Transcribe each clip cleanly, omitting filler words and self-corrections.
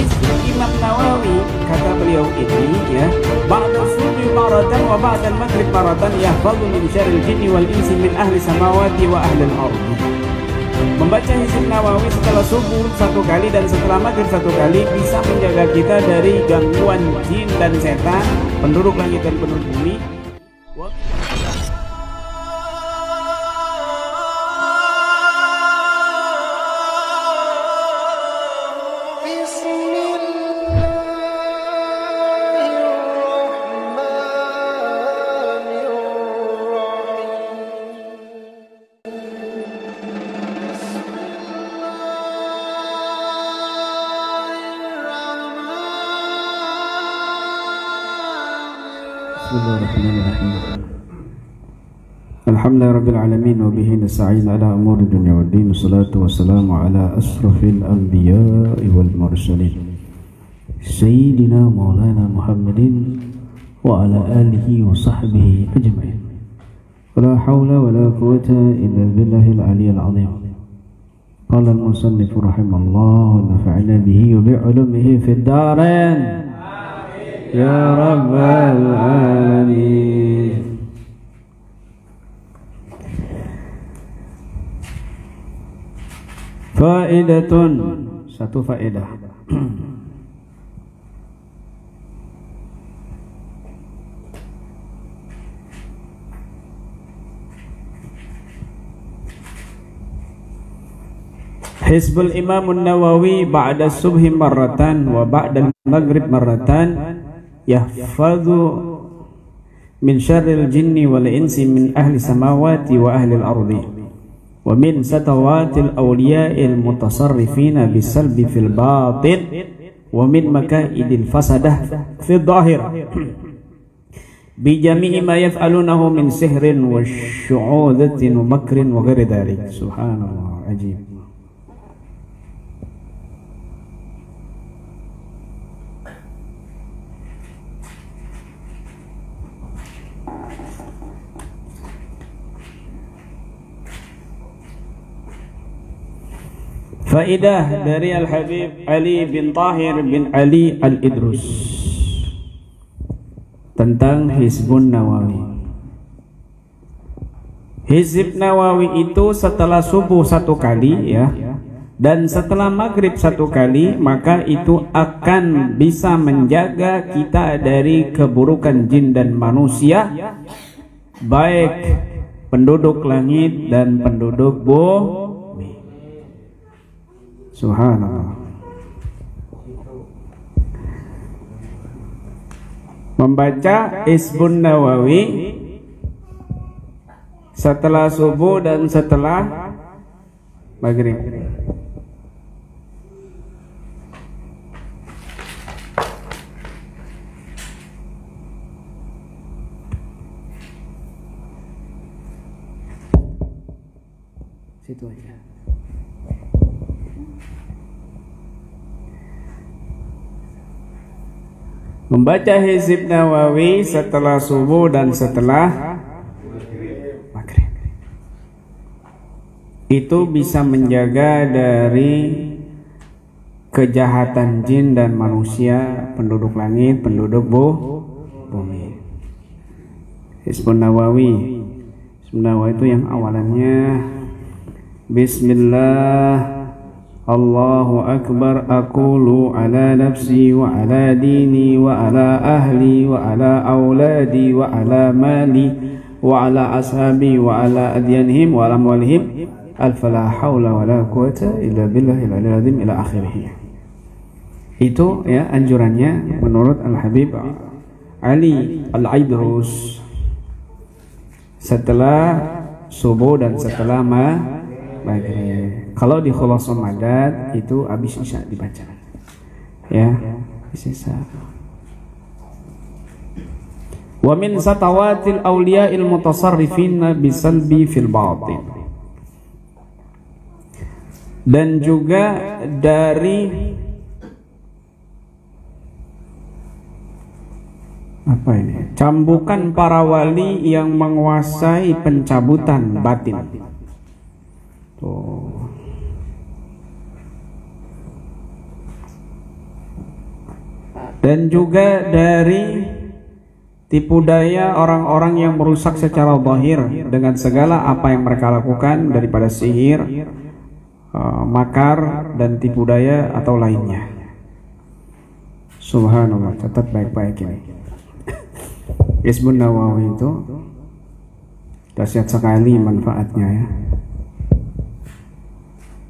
Imam Nawawi kata beliau ini ya, ba'da subhi maratan wa ba'da al-maghrib maratan yahfazu min syarril jinni wal insi min ahli samawati wa ahli al-ardi. Membaca Hizb Nawawi setelah subuh satu kali dan setelah maghrib satu kali bisa menjaga kita dari gangguan jin dan setan, penduduk langit dan penduduk bumi. Bismillahirrahmanirrahim. Alhamdulillahirabbil alamin wa bihi nasta'in ala umuri dunya waddin. Wassalatu wassalamu ala asrafil anbiya'i wal mursalin sayyidina maulana Muhammadin wa ala alihi wa sahbihi ajma'in. Wala hawla wala quwwata illa billahil aliyyil azim. Qala al-musannif rahimallahu wa nafa'ana bihi wa bi'ulumihi fid darain. Ya Rabbal Alamin. Faedatun, satu faedah. Hizbul Imam Nawawi ba'da subhi marratan wa ba'da al-maghrib marratan yahfadhu min syarril jinni wal insi min ahli samawati wa ahli al-ardi wa min satawatil awliya'il mutasarrifina bisalbi fil batin wa min makaidil fasadah fil zahir bi jami'i ma yaf'alunahu min sihrin wa syu'udatin wa makrin wa ghairi dhalik. Subhanallah, ajib. Faidah dari Al-Habib Ali bin Tahir bin Ali Al-Idrus tentang Hizbun Nawawi. Hizb Nawawi itu setelah subuh satu kali ya, dan setelah maghrib satu kali, maka itu akan bisa menjaga kita dari keburukan jin dan manusia, baik penduduk langit dan penduduk bumi. Subhanallah. Membaca Hizbun Nawawi setelah subuh dan setelah maghrib. Situ aja. Membaca Hizb Nawawi setelah subuh dan setelah maghrib itu bisa menjaga dari kejahatan jin dan manusia, penduduk langit, penduduk bumi. Hizbun Nawawi. Hizbun Nawawi itu yang awalannya Bismillah Allahu Akbar, aqulu ala nafsi wa ala dini wa ala ahli wa ala auladi wa ala mali wa ala ashabi wa ala adyanihim wa ala amwalihim al-fala hawla wa la quwata illa billahil aliyyil azim ila akhirih. Itu ya anjurannya menurut Al-Habib Ali Al-Idrus setelah subuh dan setelah maghrib. Kalau di Khulasul Madad itu habis isya dibaca. Ya, habis isya. Wa min satawatil awliya'il mutasarrifina bisalbi fil batin. Dan juga dari apa ini? Cambukan para wali yang menguasai pencabutan batin. Tuh. dan juga dari tipu daya orang-orang yang merusak secara zahir dengan segala apa yang mereka lakukan daripada sihir, makar dan tipu daya atau lainnya. Subhanallah, catat baik-baik ini. Hizbun Nawawi itu dahsyat sekali manfaatnya ya.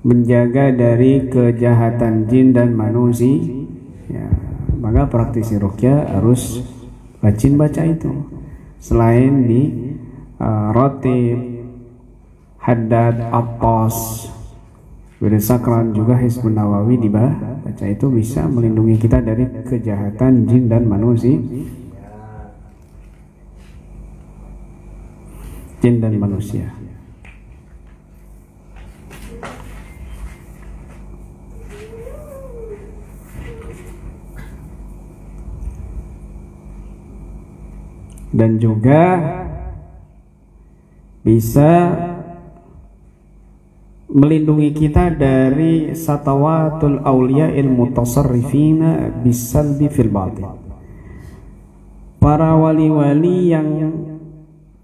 Menjaga dari kejahatan jin dan manusia ya, maka praktisi ruqyah harus rajin baca itu. Selain di Ratib, Haddad, Attas, Wirid Sakran, juga Hizbun Nawawi dibaca, itu bisa melindungi kita dari kejahatan jin dan manusia. Jin dan manusia. Dan juga bisa melindungi kita dari satawatul awliya'il mutasarrifina bisalbi fil batin. Para wali-wali yang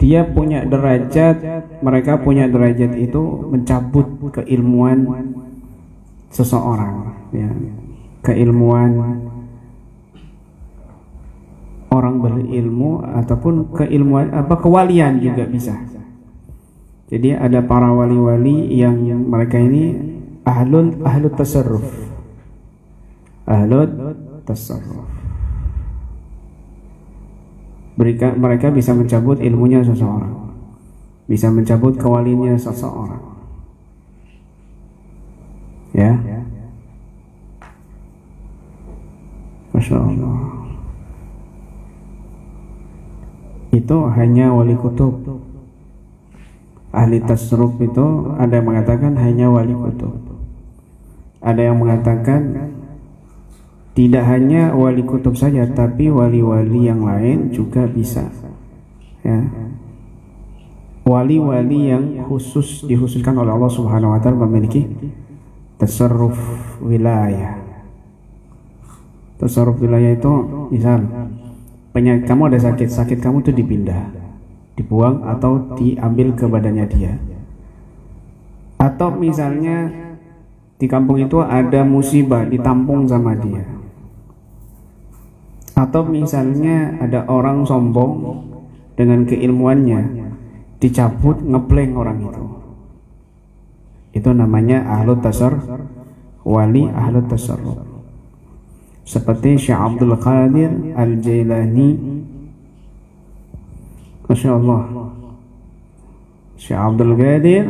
dia punya derajat, mereka punya derajat itu mencabut keilmuan seseorang ya, keilmuan orang berilmu ataupun keilmuan kewalian juga bisa. Jadi ada para wali-wali yang mereka ini ahlut tasarruf. Ahlut tasarruf. Mereka bisa mencabut ilmunya seseorang, bisa mencabut kewaliannya seseorang. Ya. Masya Allah. Itu hanya wali kutub. Ahli tasarruf itu ada yang mengatakan hanya wali kutub. Ada yang mengatakan tidak hanya wali kutub saja, tapi wali-wali yang lain juga bisa. Ya. Wali-wali yang dikhususkan oleh Allah Subhanahu wa taala memiliki tasarruf wilayah. Tasarruf wilayah itu misal kamu ada sakit kamu tuh dipindah, dibuang atau diambil ke badannya dia. Atau misalnya di kampung itu ada musibah, ditampung sama dia. Atau misalnya ada orang sombong dengan keilmuannya, dicabut, ngepleng orang itu. Itu namanya ahlut tasarruf, wali ahlut tasarruf. Seperti Syekh Abdul Qadir Al-Jailani, Masya Allah, Syekh Abdul Qadir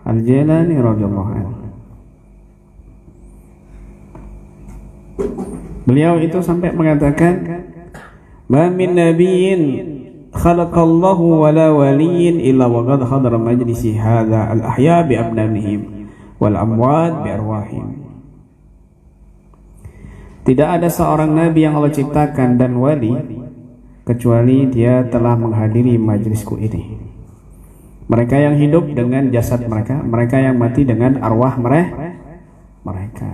Al-Jailani radhiyallahu anhu. Beliau itu sampai mengatakan, "Ma min nabiyyin khalaqallahu wala waliyyin illa wa qad hadara majlisi hadha al-ahya bi abnanihim wal amwat bi arwahim." Tidak ada seorang nabi yang Allah ciptakan dan wali kecuali dia telah menghadiri majlisku ini. Mereka yang hidup dengan jasad mereka, mereka yang mati dengan arwah mereka.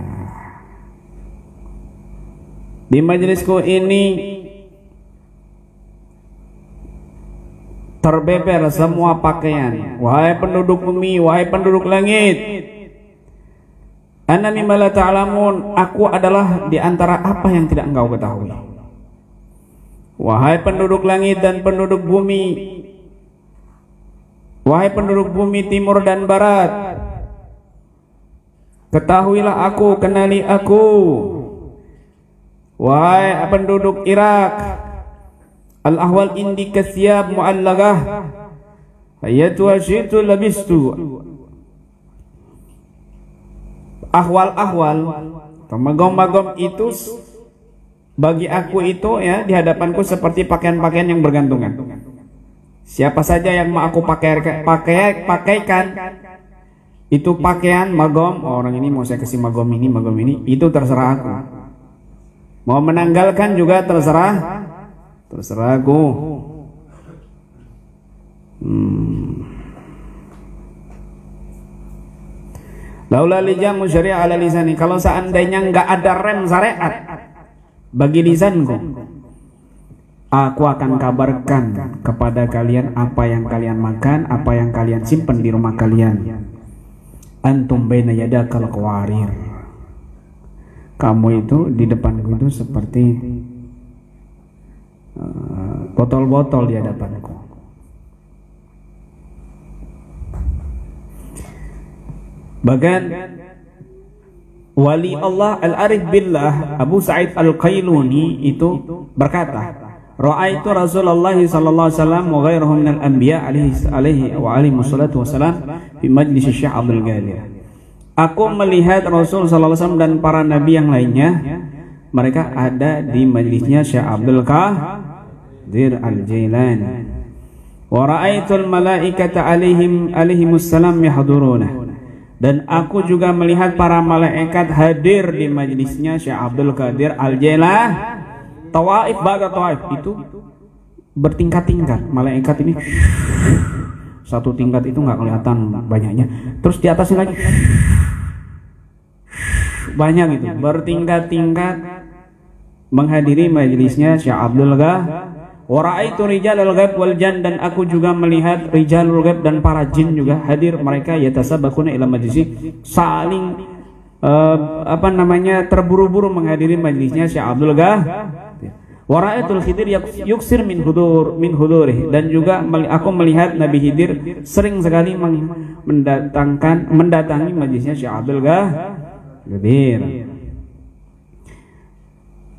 Di majlisku ini terbeber semua pakaian. Wahai penduduk bumi, wahai penduduk langit, Ana mimma la ta'lamun, aku adalah di antara apa yang tidak engkau ketahui. Wahai penduduk langit dan penduduk bumi, wahai penduduk bumi timur dan barat, ketahuilah aku, kenali aku. Wahai penduduk Irak, al-ahwal indi kasyab mu'allagah, ayatu asyitu labistu. Ahwal-ahwal, magom-magom itu bagi aku itu ya di hadapanku seperti pakaian-pakaian yang bergantungan. Siapa saja yang mau aku pakaikan itu pakaian magom, orang ini mau saya kasih magom ini, itu terserah aku. Mau menanggalkan juga terserah aku. Laula lijamu syariah ala lisani, kalau seandainya nggak ada rem syariat bagi lisanku, aku akan kabarkan kepada kalian apa yang kalian makan, apa yang kalian simpan di rumah kalian. Antum baina yadakal qawarir. Kamu itu di depanku itu seperti botol-botol di hadapanku. Bahkan wali Allah Al-Arif Billah Abu Sa'id Al-Qailuni itu berkata, ra'aitu Rasulullah sallallahu alaihi wasallam wa ghairuhu minal anbiya alaihi wassalatu wassalam di majlis Syekh Abdul Qadir. Aku melihat Rasul sallallahu alaihi wasallam dan para nabi yang lainnya, mereka ada di majlisnya Syekh Abdul Qadir Al-Jailani. Wa ra'aitul malaikata alaihimussalam yahduruna. Dan aku juga melihat para malaikat hadir di majlisnya Syekh Abdul Qadir Al-Jailani. Tawaif ba'da tawaif, itu bertingkat-tingkat. Malaikat ini satu tingkat itu nggak kelihatan banyaknya. Terus di atasnya lagi banyak gitu, bertingkat-tingkat menghadiri majlisnya Syekh Abdul Qadir. Wa ra'aitu rijalal ghaib wal jan, dan aku juga melihat rijalul ghaib dan para jin juga hadir. Mereka yatasabaquna ila majlisi, saling terburu-buru menghadiri majlisnya Syekh Abdul Qadir. Wa ra'aitul Khidir yuksir min hudurih, dan juga aku melihat Nabi Khidir sering sekali mendatangi majlisnya Syekh Abdul Qadir.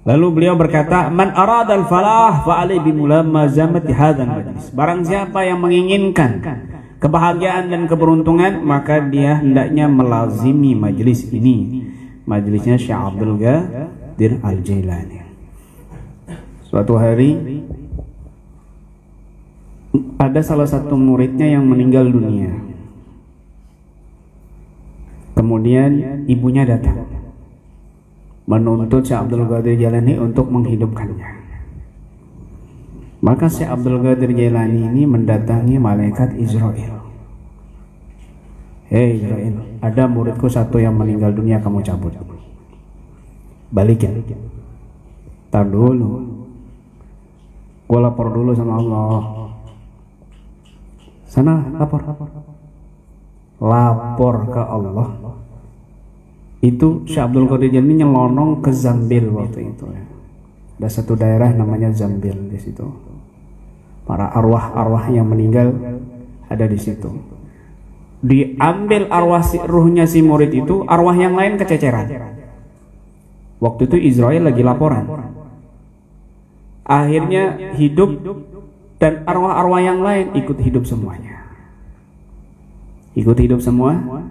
Lalu beliau berkata, man aradal falah fa alaihi bimulamazamati hadzal majlis. Barang siapa yang menginginkan kebahagiaan dan keberuntungan, maka dia hendaknya melazimi majlis ini, majlisnya Syekh Abdul Qadir Al-Jailani. Suatu hari ada salah satu muridnya yang meninggal dunia. Kemudian ibunya datang menuntut Syekh Abdul Qadir Jailani untuk menghidupkannya. Maka Syekh Abdul Qadir Jailani ini mendatangi malaikat Israel. Hei Israel, ada muridku satu yang meninggal dunia, kamu cabut, balikin. Tar dulu, gue lapor dulu sama Allah. Sana lapor ke Allah. Itu Syekh Abdul Qadir Jailani nyelonong ke Zambil waktu itu ya. Ada satu daerah namanya Zambil di situ. Para arwah-arwah yang meninggal ada di situ. Diambil ruhnya si murid itu, arwah yang lain kececeran. Waktu itu Israel lagi laporan. Akhirnya hidup, dan arwah-arwah yang lain ikut hidup semuanya. Ikut hidup semuanya.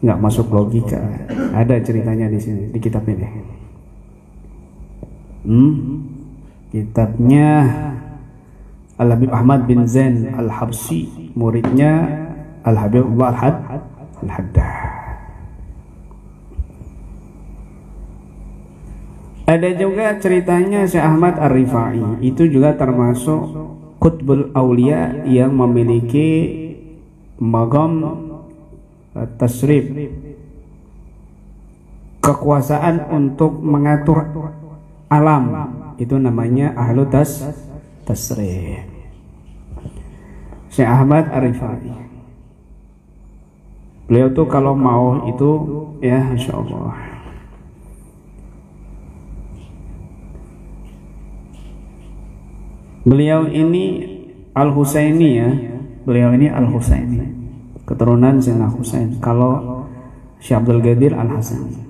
Nggak masuk logika. Ada ceritanya di sini di kitab ini. Kitabnya Al-Habib Ahmad bin Zain Al-Habsi, muridnya Al-Habib Al-Haddad. Ada juga ceritanya Syekh Ahmad Ar-Rifai, itu juga termasuk Qutbul Aulia yang memiliki maqam tasrif, kekuasaan untuk mengatur alam. Itu namanya ahlu tasrif. Syekh Ahmad Ar-Rifai, beliau tuh kalau mau itu ya insya Allah beliau ini Al-Husaini ya. Beliau ini Al-Husaini, keturunan Sayyidina Husain. Kalau Syekh Abdul Qadir Al-Hasan,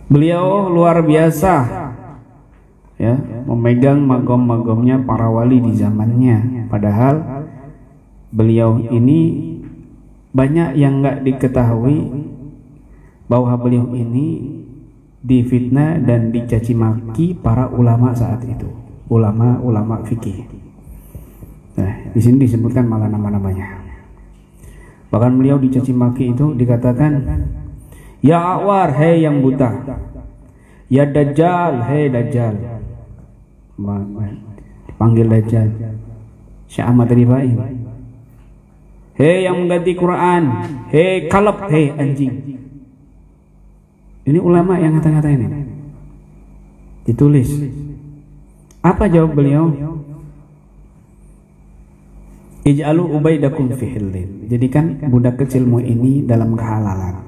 beliau luar biasa ya, memegang magom-magomnya para wali di zamannya. Padahal beliau ini banyak yang nggak diketahui bahwa beliau ini difitnah dan dicaci maki para ulama saat itu, ulama fikih. Nah, di sini disebutkan malah nama-namanya. Bahkan beliau dicaci maki itu dikatakan, ya Awar, hei yang buta. Ya Dajjal, hei Dajjal. Dipanggil Dajjal. Syekh Ahmad Rifai. hei yang mengganti Quran, hei kalab, hei anjing. Ini ulama yang kata-kata ini ditulis. Apa jawab beliau? Ij'alu ubaidakum fi hillin. Jadikan budak kecilmu ini dalam kehalalan.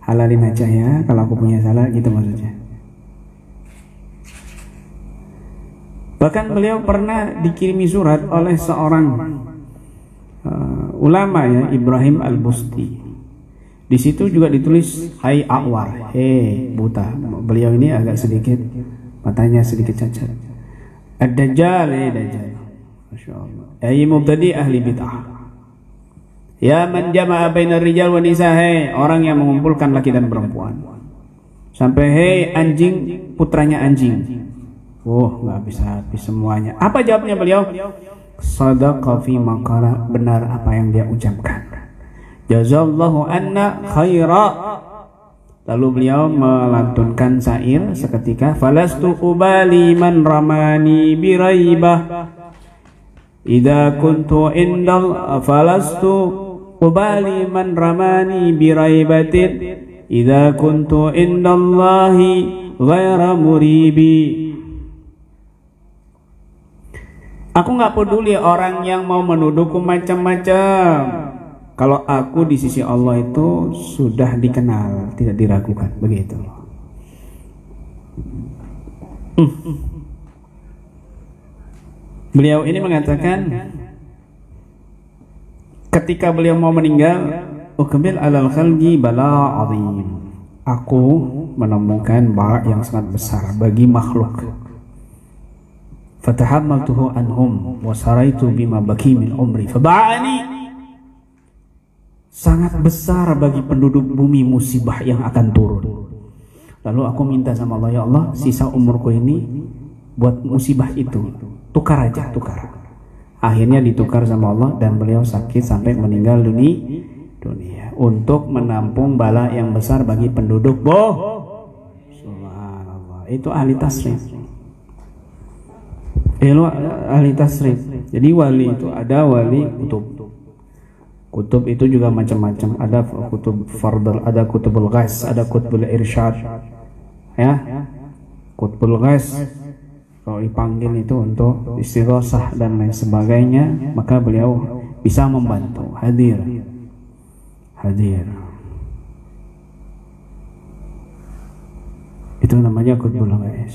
Halalin aja ya, kalau aku punya salah, gitu maksudnya. Bahkan beliau pernah dikirimi surat oleh seorang ulama ya, Ibrahim Al-Busti. Di situ juga ditulis hai A'war, hei buta. Beliau ini agak sedikit matanya sedikit cacat. Ad-Dajjal, Dajjal. Masyaallah. Ai mubtadi ahli bid'ah. Ya man jama'a bainar rijal wa nisa, hei orang yang mengumpulkan laki dan perempuan. Sampai hei anjing, putranya anjing. Oh, nggak bisa habis semuanya. Apa jawabnya beliau? Shadaqa fi maqala, benar apa yang dia ucapkan. Jazallahu anna khaira. Lalu beliau melantunkan syair seketika, falastu ubali man ramani biraibah idza kuntu indal, falastu ubali man ramani biraibatin idza kuntu indallahi ghaira muribi. Aku nggak peduli orang yang mau menuduhku macam-macam. Kalau aku di sisi Allah itu sudah dikenal, tidak diragukan, begitu. Beliau ini mengatakan, ketika beliau mau meninggal, ukbil alal khalqi bala azim. Aku menemukan bala yang sangat besar bagi makhluk. Fatahammaltuhu anhum wa saraitu bima baki min umri faba'ani. Sangat besar bagi penduduk bumi musibah yang akan turun. Lalu aku minta sama Allah, ya Allah, sisa umurku ini buat musibah itu, tukar aja, tukar. Akhirnya ditukar sama Allah dan beliau sakit sampai meninggal dunia untuk menampung bala yang besar bagi penduduk Subhanallah. Itu ahli tasrif. Ahli tasrif. Jadi wali itu ada wali kutub. Kutub itu juga macam-macam. Ada kutub fardal, ada kutubul ghas, ada kutubul irsyad. Ya. Kutubul ghas kalau dipanggil itu untuk istighosah dan lain sebagainya, maka beliau bisa membantu. Hadir. Itu namanya kutubul ghas.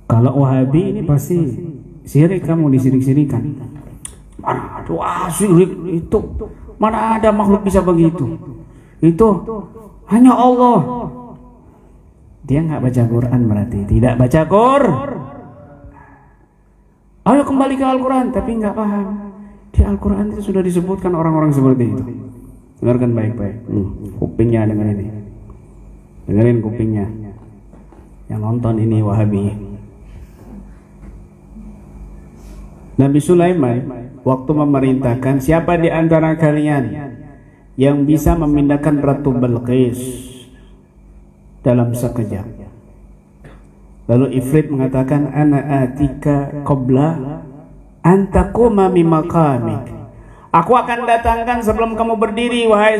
Kalau Wahabi ini pasti syirik, kamu disirik-sirikan. Mana ada syirik itu? Mana ada makhluk bisa begitu? Itu hanya Allah. Dia nggak baca Quran, berarti tidak baca Quran. Ayo kembali ke Al-Quran, tapi nggak paham. Di Al-Quran itu sudah disebutkan orang-orang seperti itu. Dengarkan baik-baik. Kupingnya dengerin ini. Dengerin kupingnya. Yang nonton ini Wahabi. Nabi Sulaiman waktu memerintahkan, siapa di antara kalian yang bisa memindahkan Ratu Balqis dalam sekejap? Lalu Ifrit mengatakan, ana atika qabla an taquma min maqamik. Aku akan datangkan sebelum kamu berdiri, wahai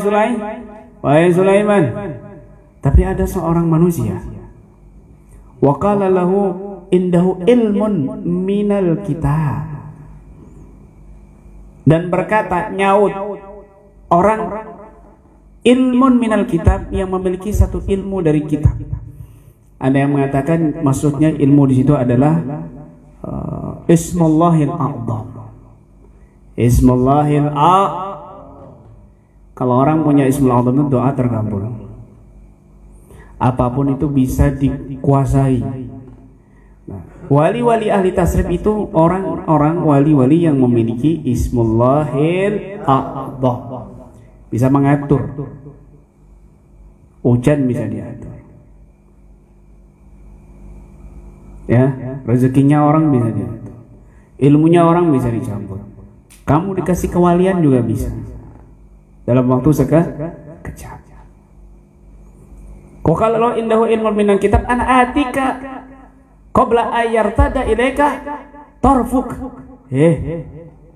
Sulaiman. Tapi ada seorang manusia, wa qala lahu indahu ilmun minal kitab, dan berkata, nyaut orang ilmun minal kitab, yang memiliki satu ilmu dari kitab. Ada yang mengatakan maksudnya ilmu di situ adalah Ismullahil A'zam. Ismullahil A'zam. Kalau orang punya Ismul A'zam itu doa terkabul. Apapun itu bisa dikuasai. Wali-wali ahli tasrif itu orang-orang wali-wali yang memiliki Ismullahil A'zam. Bisa mengatur. Hujan bisa diatur. Ya, rezekinya orang bisa diatur. Ilmunya orang bisa dicampur. Kamu dikasih kewalian juga bisa. Dalam waktu sekejap. Kok kalau indahu ilmu minal kitab ana atika qabla ayartada ilaika tarfuk.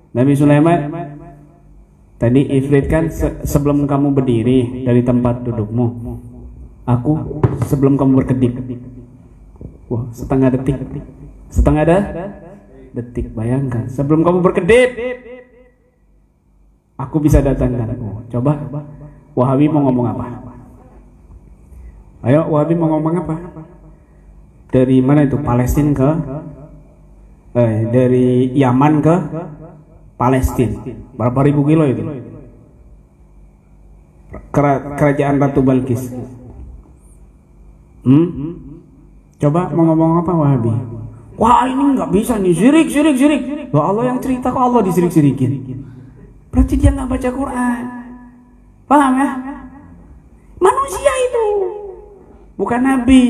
Nabi Sulaiman, Tadi ifrit kan sebelum kamu berdiri dari tempat dudukmu, aku sebelum kamu berkedip. Wah, setengah detik. Setengah detik, bayangkan. Sebelum kamu berkedip, aku bisa datangkan. Oh, coba Wahabi mau ngomong apa? Ayo, Wahabi mau ngomong apa? Dari mana itu? Palestina ke dari Yaman ke Palestina. Berapa ribu kilo itu? Kerajaan Ratu Balkis. Coba mau ngomong apa Wahabi? Wah, ini nggak bisa nih, syirik. Loh, Allah yang cerita kok Allah disirik-sirikin. Berarti dia nggak baca Quran. Paham ya? Manusia itu, bukan nabi.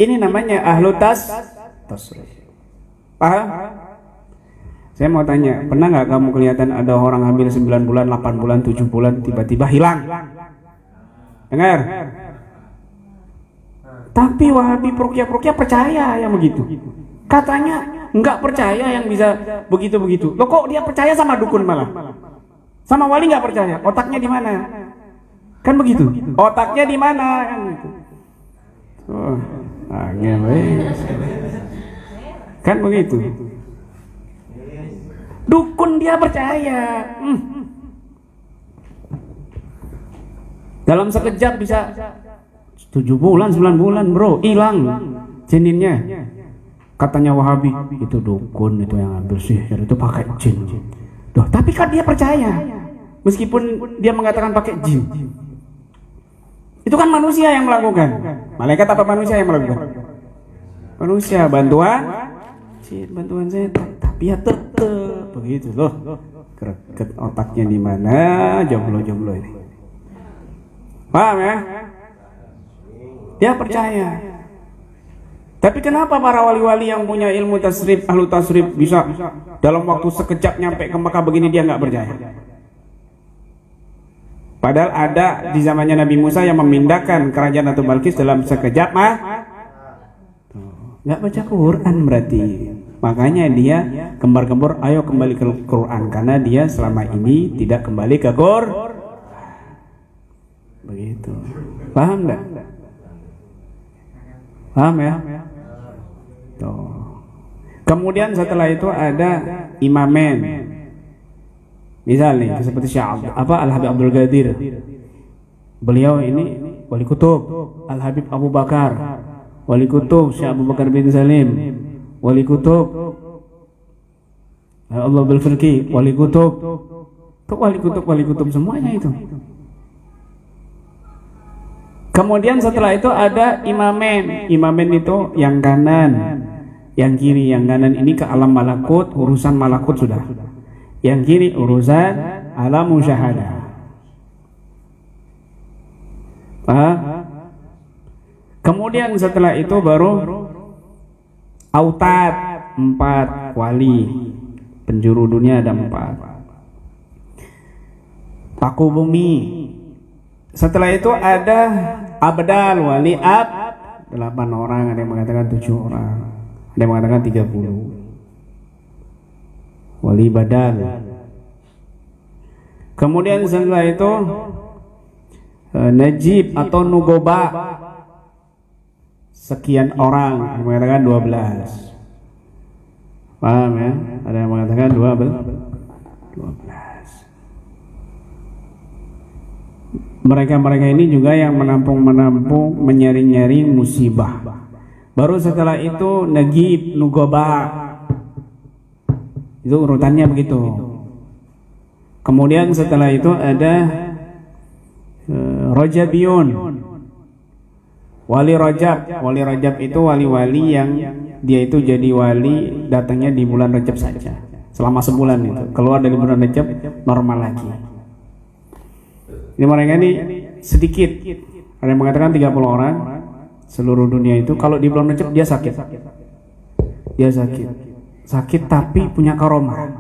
Ini namanya ahlu tasrif. Paham? Saya mau tanya, pernah nggak kamu kelihatan ada orang hamil 9 bulan, 8 bulan, 7 bulan tiba-tiba hilang? Dengar? Tapi Wahabi peruqyah percaya yang begitu. Katanya nggak percaya yang bisa begitu-begitu. Loh, kok dia percaya sama dukun malah? Sama wali nggak percaya? Otaknya di mana? Kan begitu. Otaknya di mana? Kan gitu. Oh, kan begitu. Dukun dia percaya. Dalam sekejap bisa 7 bulan, 9 bulan bro, hilang janinnya. Katanya Wahabi, itu dukun, itu yang ambil sihir, itu pakai jin. Duh, tapi kan dia percaya, meskipun dia mengatakan pakai jin. Itu kan manusia yang melakukan. Malaikat apa manusia yang melakukan? Manusia, bantuan setan. Tapi ya tetep begitu loh. Greget otaknya di mana? Jomblo ini. Paham ya? Dia percaya. Tapi kenapa para wali-wali yang punya ilmu tasrif, ahlu tasrif bisa dalam waktu sekejap nyampe ke Mekah begini dia nggak percaya? Padahal ada di zamannya Nabi Musa yang memindahkan kerajaan Ratu Balkis dalam sekejap nggak baca Quran berarti. Makanya dia gembar-gembor, ayo kembali ke Quran, karena dia selama ini tidak kembali ke Quran. Begitu. Paham nggak? Paham ya? Tuh. Kemudian setelah itu ada imamen. Misalnya seperti Syekh Al-Habib Abdul Qadir. Beliau ini wali kutub. Al-Habib Abu Bakar, wali kutub. Syekh Abu Bakar bin Salim, wali kutub. Allah bil Firqi, wali kutub. Itu wali kutub semuanya itu. Kemudian setelah itu ada imamen. Imamen itu yang kanan, yang kiri. Yang kanan ini ke alam malakut, urusan malakut sudah. Yang kiri urusan alam musyahadah. Paham? Kemudian setelah itu baru autad, 4 wali. Penjuru dunia ada 4. Paku bumi. Setelah itu ada abdal, wali 8 orang, ada yang mengatakan 7 orang, ada yang mengatakan 30. Wali badal. Kemudian setelah itu najib atau nugoba, sekian orang, yang mengatakan 12. Paham ya? Ada yang mengatakan 12. Mereka ini juga yang menampung menyaring-nyaring musibah. Baru setelah itu nagib, nugoba. Itu urutannya begitu. Kemudian setelah itu ada Rajabiyun, wali Rajab. Wali Rajab itu wali-wali yang dia itu jadi wali datangnya di bulan Rajab saja, selama sebulan itu. Keluar dari bulan Rajab normal lagi. Ini mereka ini sedikit. Ada yang mengatakan 30 orang seluruh dunia itu. Kalau di bulan Rajab dia sakit. Sakit tapi punya karomah.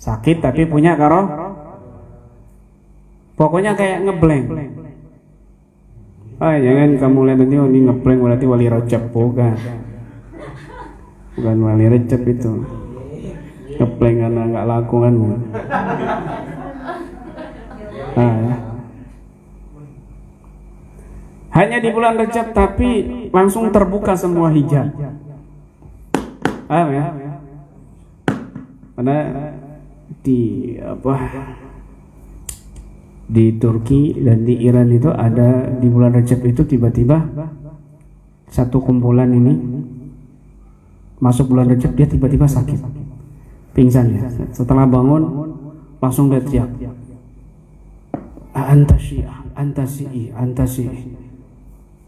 Sakit tapi punya karomah. Pokoknya kayak ngeblank. Jangan kamu lihat nanti ini ngeblank berarti wali Rajab. Bukan wali Rajab itu. Keplengan nggak laku kan. Ya. Hanya di bulan Rajab tapi langsung terbuka semua hijab. Ya? Karena di Turki dan di Iran itu ada di bulan Rajab itu tiba-tiba satu kumpulan ini masuk bulan Rajab dia tiba-tiba sakit, pingsan ya. Setelah bangun langsung dia teriak, anta syiah, anta syi'i, anta syi'i,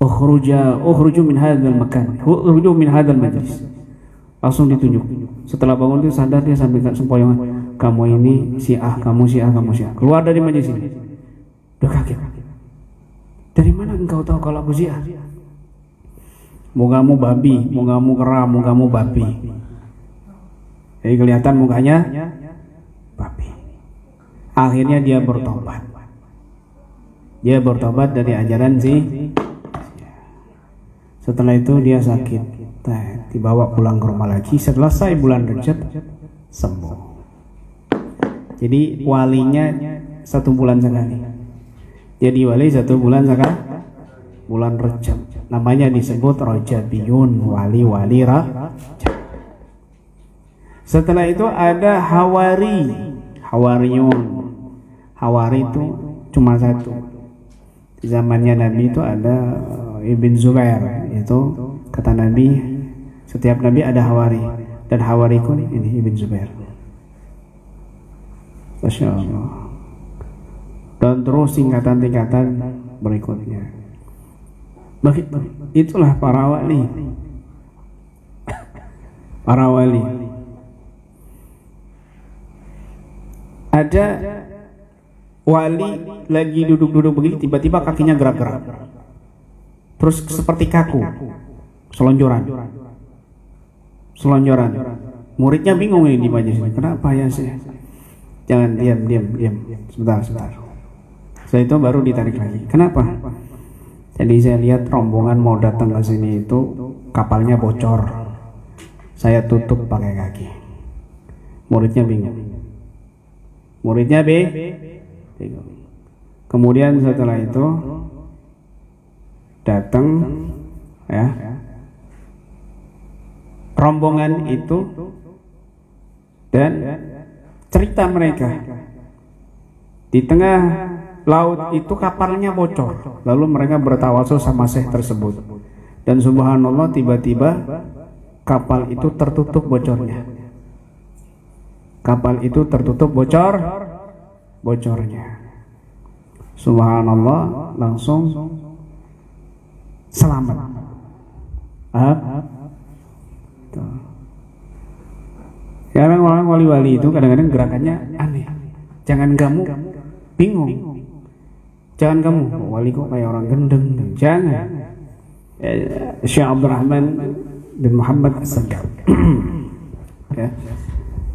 ukhruju min hadzal makan, ukhruju min hadzal majlis. Langsung ditunjuk. Setelah bangun dia sadar, dia sambil sempoyongan, kamu ini syiah, kamu syiah, kamu syiah. Keluar dari majlis ini. Udah kaget. Dari mana engkau tahu kalau aku syiah? Mukamu babi, mukamu kera, mukamu babi. Jadi kelihatan mukanya babi. Akhirnya dia bertobat. Dia bertobat dari ajaran setelah itu dia sakit. Dibawa pulang ke rumah lagi. Selesai bulan Rajab sembuh. Jadi walinya 1 bulan sekali. Jadi wali 1 bulan sekali. Bulan Rajab. Namanya disebut Rajabiyun, wali-wali Rajab. Setelah itu ada Hawariyun. Hawari itu cuma 1. Di zamannya Nabi itu ada Ibn Zubair. Itu kata Nabi, setiap Nabi ada Hawari. Dan Hawari pun ini Ibn Zubair. Masya Allah. Dan terus tingkatan-tingkatan berikutnya. Itulah para wali. Para wali. Ada wali lagi duduk-duduk begini, tiba-tiba kakinya gerak-gerak. Terus seperti kaku, selonjoran. Muridnya bingung ini di majelis ini. Kenapa ya sih? Jangan diam. Sebentar. Setelah itu baru ditarik lagi. Kenapa? Jadi saya lihat rombongan mau datang ke sini itu kapalnya bocor. Saya tutup pakai kaki. Muridnya bingung. Bingung. Kemudian setelah itu datang ya rombongan itu dan cerita mereka di tengah laut itu kapalnya bocor, lalu mereka bertawasul sama syekh tersebut dan subhanallah tiba-tiba kapal itu tertutup bocornya. Kapal itu tertutup bocornya. Subhanallah, langsung selamat. Sekarang orang wali-wali itu kadang-kadang gerakannya aneh. Jangan kamu bingung. Jangan kamu wali kok kayak orang gendeng. Jangan. Syekh Abdurrahman bin Muhammad As-Sagab. Ya.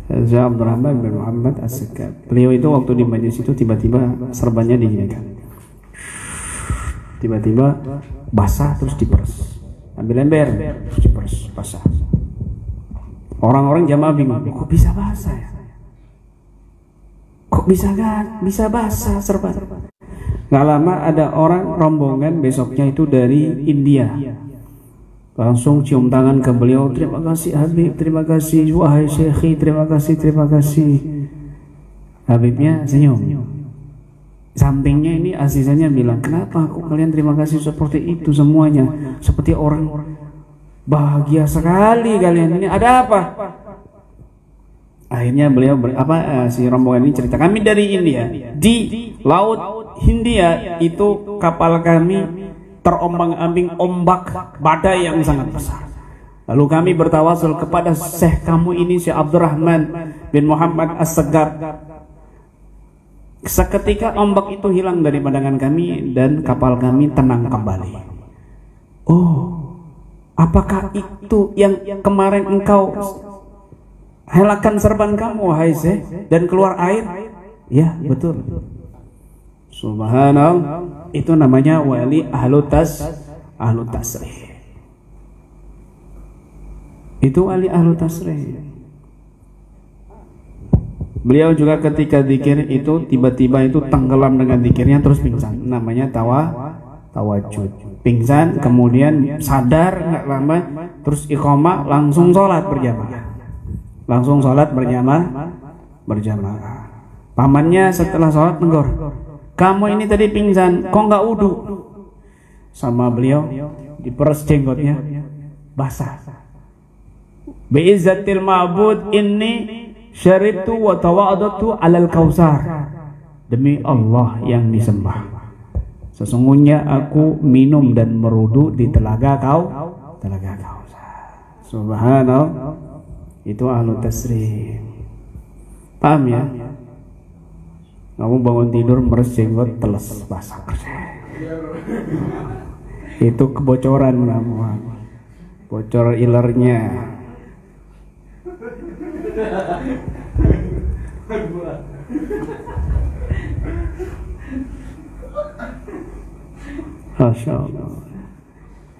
Syekh Abdurrahman bin Muhammad As-Sagab. Beliau itu waktu di majelis itu tiba-tiba serbannya diginikan. Tiba-tiba basah terus diperes. Ambil ember terus diperes basah. Orang-orang jamaah bingung, kok bisa basah ya? Kok bisa basah serban? Gak lama ada orang rombongan besoknya itu dari India. Langsung cium tangan ke beliau, terima kasih Habib, terima kasih wahai Syekhi, terima kasih. Habibnya senyum. Sampingnya ini asisanya bilang, kenapa kok kalian terima kasih seperti itu semuanya? Seperti orang bahagia sekali kalian ini, ada apa? Akhirnya beliau si rombongan ini cerita, kami dari India, di laut Hindia itu kapal kami terombang-ambing ombak badai yang sangat besar. Lalu kami bertawasul kepada Syekh kamu ini, Syekh Abdurrahman bin Muhammad As-Sagab. Seketika ombak itu hilang dari pandangan kami dan kapal kami tenang kembali. Oh, apakah itu yang kemarin engkau helakan serban kamu wahai Syekh dan keluar air? Ya, betul. Subhanallah, itu namanya wali ahlu tasrih. Itu wali ahlu tasrih. Beliau juga ketika zikir itu tiba-tiba itu tenggelam dengan zikirnya terus pingsan. Namanya tawajud. Pingsan kemudian sadar nggak lama terus iqamah langsung sholat berjamaah. Berjamaah. Pamannya setelah sholat nenggor, kamu ini tadi pingsan, kok nggak wudu? Sama beliau diperes jenggotnya basah. Bi'izzatil ma'bud inni syaribtu wa tawadatu alal kausar. Demi Allah yang disembah, sesungguhnya aku minum dan merudu di telaga Kausar. Subhanallah. Itu ahlu tasrih. Paham ya? Kamu bangun tidur meres jenggot teles basah. Itu kebocoran kamu. Bocor ilernya. Masya Allah.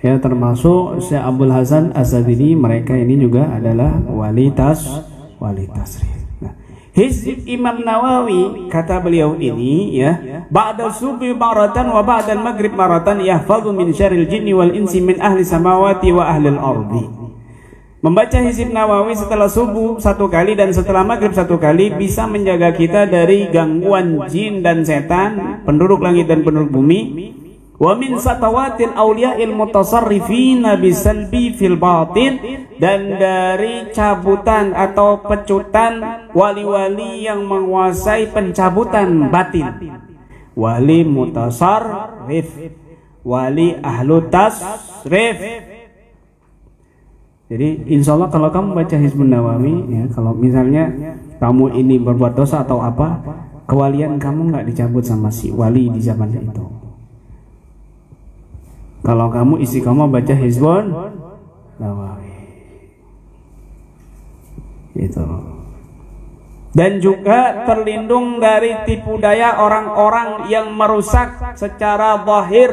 Ya, termasuk Syekh Abdul Hasan As-Sadili, mereka ini juga adalah wali tasrif. Nah, Hizb Imam Nawawi kata beliau ini ya, ba'da subhi maratan wa ba'da al-maghrib maratan yahfazu min syarril jinni wal insi min ahli samawati wa ahli al-ardi. Membaca Hizb Nawawi setelah subuh satu kali dan setelah maghrib satu kali bisa menjaga kita dari gangguan jin dan setan, penduduk langit dan penduduk bumi. Wa min satawatil awliya'il mutasarrifina bisalbi fil batin, dan dari cabutan atau pecutan wali-wali yang menguasai pencabutan batin. Wali mutasarrif, wali ahlu tasrif. Jadi insya Allah kalau kamu baca Hizbun Nawawi ya, kalau misalnya kamu ini berbuat dosa atau apa, kewalian kamu nggak dicabut sama si wali di zaman itu. Kalau kamu istiqomah baca Hizbun Nawawi itu. Dan juga terlindung dari tipu daya orang-orang yang merusak secara zahir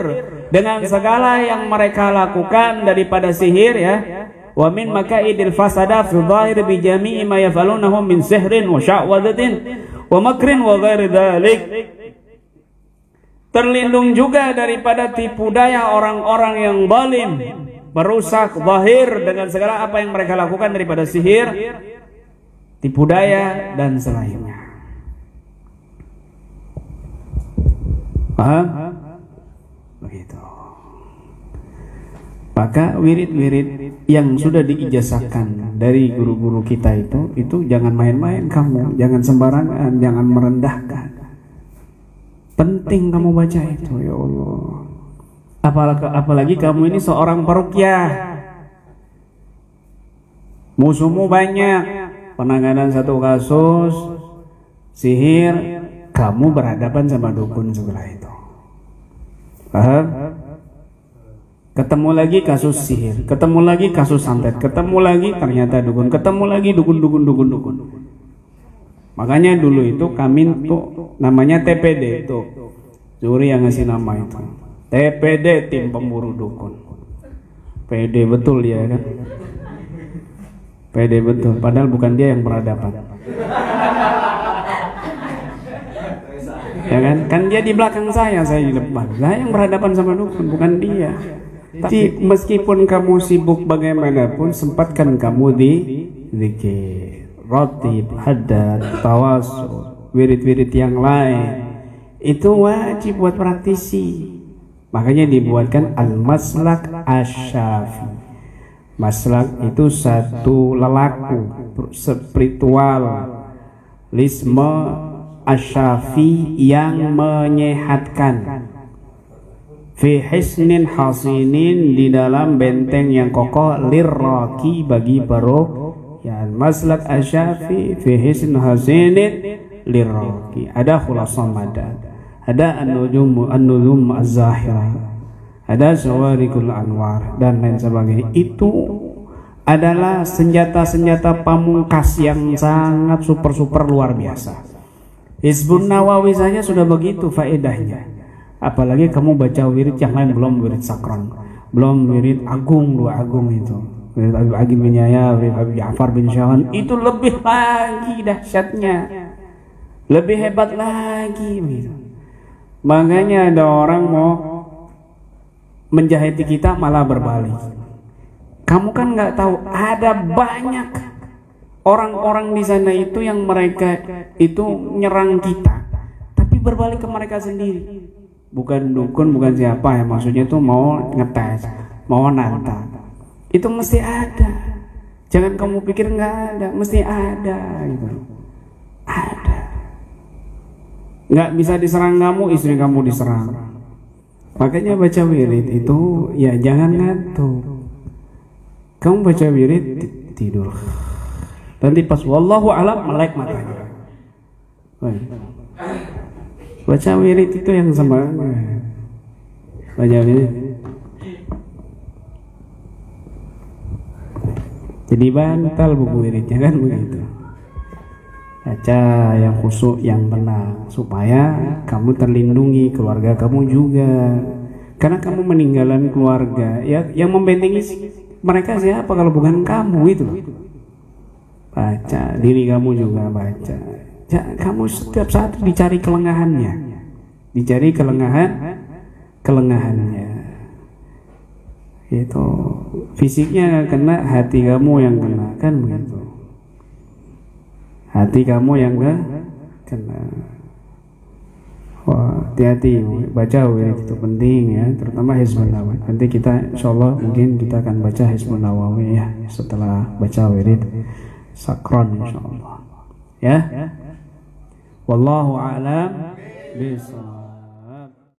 dengan segala yang mereka lakukan daripada sihir ya. Wa min makaidil fasada fi zahir bi jami'i ma yafalunahu min sihrin wa sya'wadatin wa makrin wa ghairi dzalik. Terlindung juga daripada tipu daya orang-orang yang zalim, merusak zahir dengan segala apa yang mereka lakukan daripada sihir, tipu daya dan selainnya. Paham? Begitu. Maka wirid-wirid yang sudah diijazahkan dari guru-guru kita itu jangan main-main kamu, jangan sembarangan, jangan merendahkan. Penting kamu baca itu, ya Allah. Apalagi kamu ini seorang peruqyah. Musuhmu banyak. Penanganan satu kasus sihir, kamu berhadapan sama dukun sebelah itu. Paham? Ketemu lagi kasus sihir, ketemu lagi kasus santet, ketemu lagi ternyata dukun, ketemu lagi dukun. Makanya dulu itu kami tuh namanya TPD itu, Juri yang ngasih nama itu. TPD, tim pemburu dukun. PD betul ya kan? PD betul, padahal bukan dia yang berhadapan. Ya kan? Kan dia di belakang saya di depan. Saya yang berhadapan sama dukun, bukan dia. Tapi meskipun kamu sibuk bagaimanapun, sempatkan kamu di zikir, ratib, haddad, tawassul, wirid-wirid yang lain. Itu wajib buat praktisi. Makanya dibuatkan al-maslak asy-syafi. Maslak itu satu lelaku spiritual, lisme asy-syafi yang menyehatkan. Fi hisnin hasinin, di dalam benteng yang kokoh, lirraki, bagi baruq. Ya, maslak asy-syafi fi hisnin hasinin lirraki. Ada khulasah madad, ada an-nujum az-zahirah, ada syawarikul anwar dan lain sebagainya. Itu adalah senjata-senjata pamungkas yang sangat super luar biasa. Hizbun Nawawi saja sudah begitu faedahnya. Apalagi kamu baca wirid yang lain, belum wirid sakron, belum wirid agung, dua agung itu, wirid Habib Agim bin Yahya, wirid Habib Ja'far bin Syawan, itu lebih lagi dahsyatnya. lebih hebat lagi begitu. Makanya ada orang mau menjahiti kita malah berbalik. Kamu kan nggak tahu ada banyak orang-orang di sana itu yang mereka itu nyerang kita, tapi berbalik ke mereka sendiri. Bukan dukun, bukan siapa ya, maksudnya itu mau ngetes, mau nantang. Itu mesti ada. Jangan kamu pikir nggak ada, mesti ada gitu. Ada. Nggak bisa diserang kamu, istri kamu diserang. Makanya baca wirid itu ya jangan ngantuk. Kamu baca wirid tidur. Nanti pas wallahu alam melek matanya. Baca wirid itu yang semangat. Baca wirid. Jadi bantal buku wiridnya kan begitu. Baca yang khusyuk, yang tenang, supaya kamu terlindungi, keluarga kamu juga. Karena kamu meninggalan keluarga, ya yang membentengi mereka siapa kalau bukan kamu itu. Baca, diri kamu juga baca. Ya, kamu setiap saat dicari kelengahannya, dicari kelengahannya. Itu fisiknya kena, hati kamu yang kena, kan begitu. Hati kamu yang kena. Wah, hati-hati baca wirid itu penting ya, terutama Hizbun Nawawi. Nanti kita insyaallah mungkin kita akan baca Hizbun Nawawi ya setelah baca wirid sakron insyaallah. Ya. Wallahu a'lam bishawab.